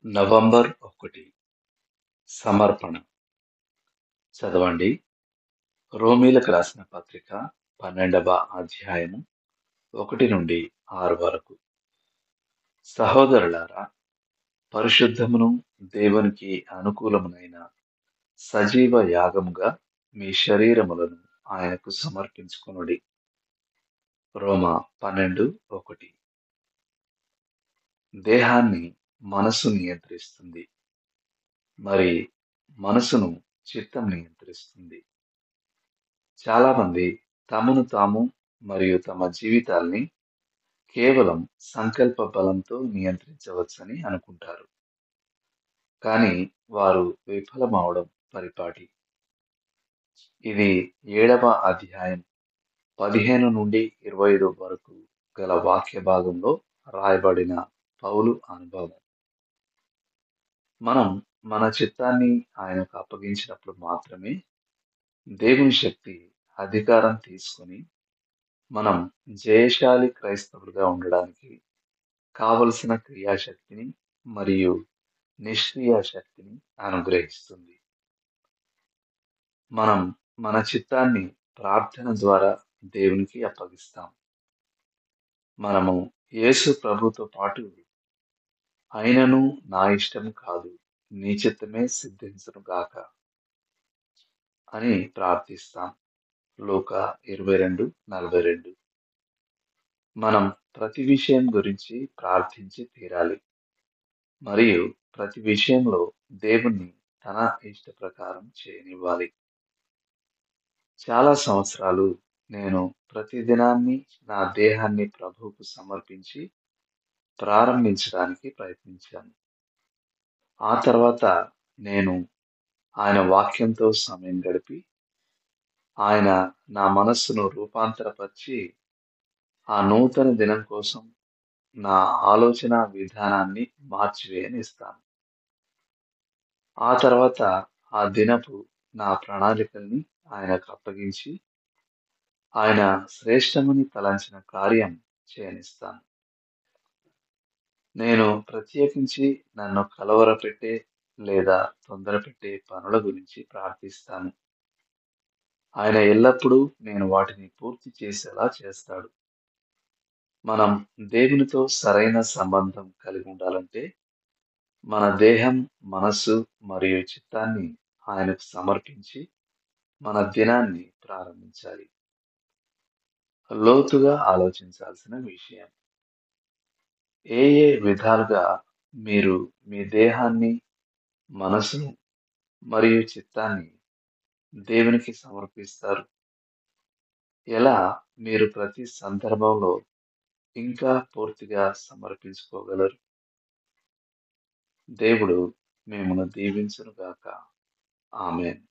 November 1 సమర్పణ చదవండి. రోమీలకు రాసిన పత్రిక 12వ అధ్యాయము 1 నుండి 6 వరకు. సహోదరులారా, పరిశుద్ధమును దేవునికి అనుకూలమునైన సజీవ యాగముగా మీ శరీరములను ఆయనకు సమర్పించుకొనుడి. రోమా 12:1. దేహాన్ని మనసు నియంత్రిస్తుంది, మరి మనసును చిత్తం నియంత్రిస్తుంది. చాలామంది తమను తాము మరియు తమ జీవితాల్ని కేవలం సంకల్ప బలంతో నియంత్రించవచ్చని అనుకుంటారు. కానీ వారు విఫలమవడం పరిపాటి. ఇది 7వ అధ్యాయం 15 నుండి 25 వరకు గల వాక్య భాగంలో రాయబడిన పౌలు అనుభవం. మనం మన చిత్తాన్ని ఆయనకు అప్పగించినప్పుడు మాత్రమే దేవుని శక్తి అధికారం తీసుకొని మనం జయశాలి క్రైస్తవులుగా ఉండడానికి కావలసిన క్రియాశక్తిని మరియు నిష్క్రియ శక్తిని అనుగ్రహిస్తుంది. మనం మన చిత్తాన్ని ప్రార్థన ద్వారా దేవునికి అప్పగిస్తాం. మనము యేసు ప్రభుతో పాటు అయినను నా ఇష్టం కాదు, నీ చిత్తమే సిద్ధించును గాక అని ప్రార్థిస్తాం. లూకా 22:42. మనం ప్రతి విషయం గురించి ప్రార్థించి తీరాలి మరియు ప్రతి విషయంలో దేవుణ్ణి తన ఇష్ట ప్రకారం చేయనివ్వాలి. చాలా సంవత్సరాలు నేను ప్రతి దినాన్ని నా దేహాన్ని ప్రభువుకు సమర్పించి ప్రారంభించడానికి ప్రయత్నించాను. ఆ తర్వాత నేను ఆయన వాక్యంతో సమయం గడిపి ఆయన నా మనస్సును రూపాంతరపరిచి ఆ నూతన దినం కోసం నా ఆలోచన విధానాన్ని మార్చివేయనిస్తాను. ఆ తర్వాత ఆ దినపు నా ప్రణాళికల్ని ఆయనకు అప్పగించి ఆయన శ్రేష్టమని తలంచిన కార్యం చేయనిస్తాను. నేను ప్రత్యేకించి నన్ను కలవరపెట్టే లేదా తొందరపెట్టే పనుల గురించి ప్రార్థిస్తాను. ఆయన ఎల్లప్పుడూ నేను వాటిని పూర్తి చేసేలా చేస్తాడు. మనం దేవునితో సరైన సంబంధం కలిగి ఉండాలంటే మన దేహం, మనస్సు మరియు చిత్తాన్ని ఆయనకు సమర్పించి మన దినాన్ని ప్రారంభించాలి. లోతుగా ఆలోచించాల్సిన విషయం. ఏ ఏ విధాలుగా మీరు మీ దేహాన్ని, మనసును మరియు చిత్తాన్ని దేవునికి సమర్పిస్తారు? ఎలా మీరు ప్రతి సందర్భంలో ఇంకా పూర్తిగా సమర్పించుకోగలరు? దేవుడు మిమ్మును దీవించును గాక. ఆమేన్.